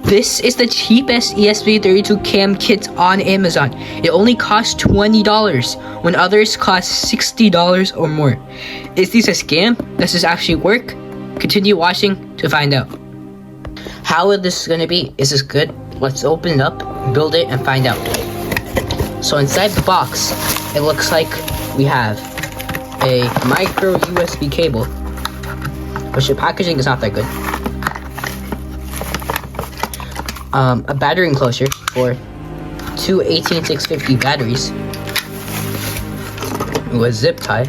This is the cheapest ESP32 cam kit on Amazon. It only costs $20 when others cost $60 or more. Is this a scam? Does this actually work? Continue watching to find out. How is this gonna be? Is this good? Let's open it up, build it, and find out. So inside the box, it looks like we have a micro USB cable, which the packaging is not that good. A battery enclosure for two 18650 batteries with zip tie.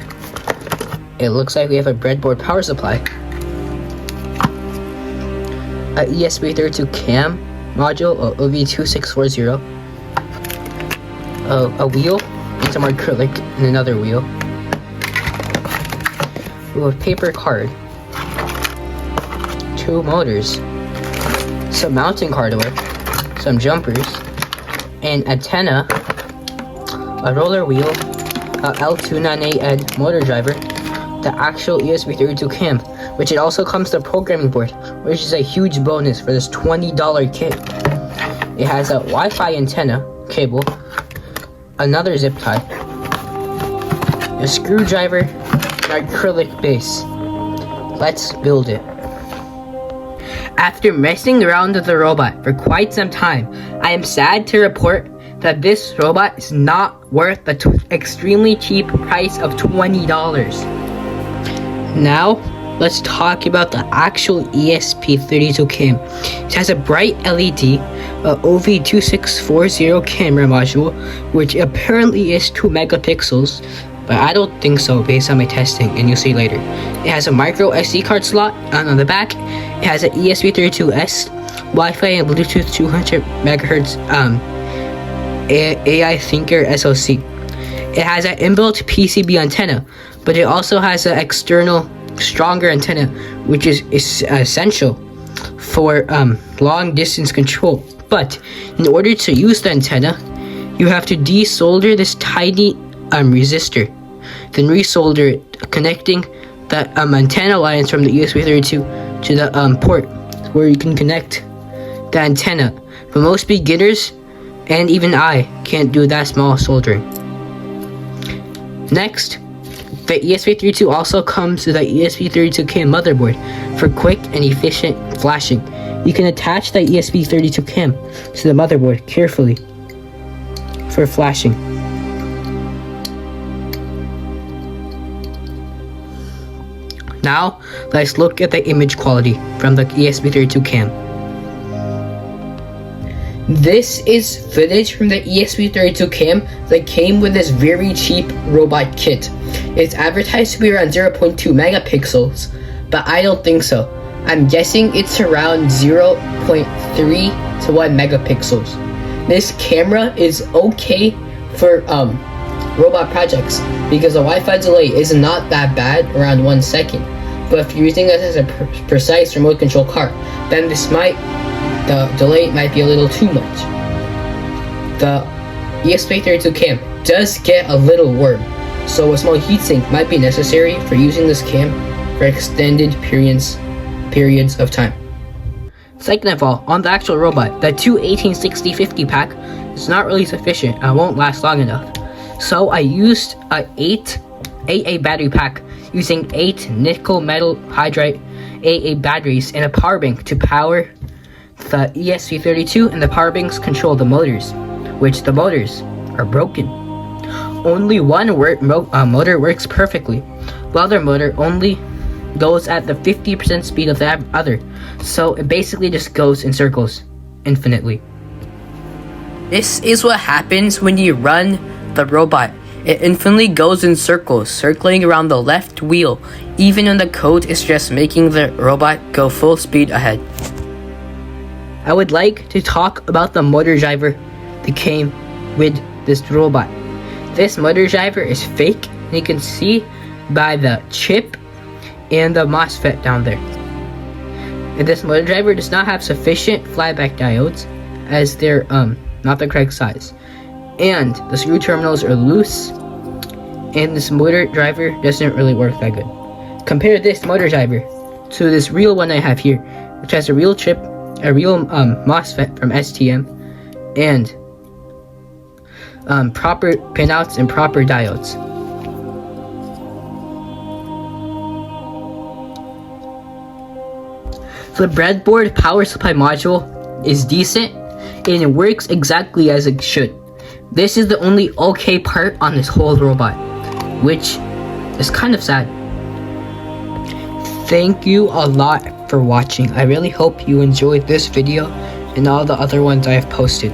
It looks like we have a breadboard power supply, a ESP32 cam module, OV2640, a wheel and some acrylic and another wheel, with a paper card, two motors, some mounting hardware, some jumpers, an antenna, a roller wheel, a L298N motor driver, the actual ESP32 cam, which it also comes to a programming board, which is a huge bonus for this $20 kit. It has a Wi-Fi antenna cable, another zip tie, a screwdriver, and acrylic base. Let's build it. After messing around with the robot for quite some time, I am sad to report that this robot is not worth the extremely cheap price of $20. Now, let's talk about the actual ESP32 cam. It has a bright LED, OV2640 camera module, which apparently is 2 megapixels, but I don't think so based on my testing, and you'll see later. It has a micro SD card slot, and on the back, it has an ESP32S, Wi-Fi and Bluetooth 200 megahertz AI Thinker SoC. It has an inbuilt PCB antenna, but it also has an external, stronger antenna, which is essential for long distance control. But in order to use the antenna, you have to desolder this tiny resistor, then resolder it, connecting the antenna lines from the ESP32 to the port where you can connect the antenna. But most beginners and even I can't do that small soldering. Next, the ESP32 also comes with the ESP32 cam motherboard for quick and efficient flashing. You can attach the ESP32 cam to the motherboard carefully for flashing. Now, let's look at the image quality from the ESP32 cam. This is footage from the ESP32 cam that came with this very cheap robot kit. It's advertised to be around 0.2 megapixels, but I don't think so. I'm guessing it's around 0.3 to 1 megapixels. This camera is okay for robot projects because the Wi-Fi delay is not that bad, around 1 second. But if you're using this as a precise remote control car, then the delay might be a little too much. The ESP32 cam does get a little warm, so a small heatsink might be necessary for using this cam for extended periods of time. Second of all, on the actual robot, the two 186050 pack is not really sufficient and won't last long enough. So I used a 8A battery pack using 8 nickel metal hydride AA batteries and a power bank to power the ESP32, and the power banks control the motors, which the motors are broken. Only one motor works perfectly, while the motor only goes at the 50% speed of the other, so it basically just goes in circles infinitely. This is what happens when you run the robot. It infinitely goes in circles, circling around the left wheel, even when the code is just making the robot go full speed ahead. I would like to talk about the motor driver that came with this robot. This motor driver is fake, and you can see by the chip and the MOSFET down there. And this motor driver does not have sufficient flyback diodes, as they're not the correct size. And the screw terminals are loose, and this motor driver doesn't really work that good. Compare this motor driver to this real one I have here, which has a real chip a real MOSFET from STM, and proper pinouts and proper diodes. The breadboard power supply module is decent and it works exactly as it should. This is the only okay part on this whole robot, which is kind of sad. Thank you a lot for watching. I really hope you enjoyed this video and all the other ones I have posted.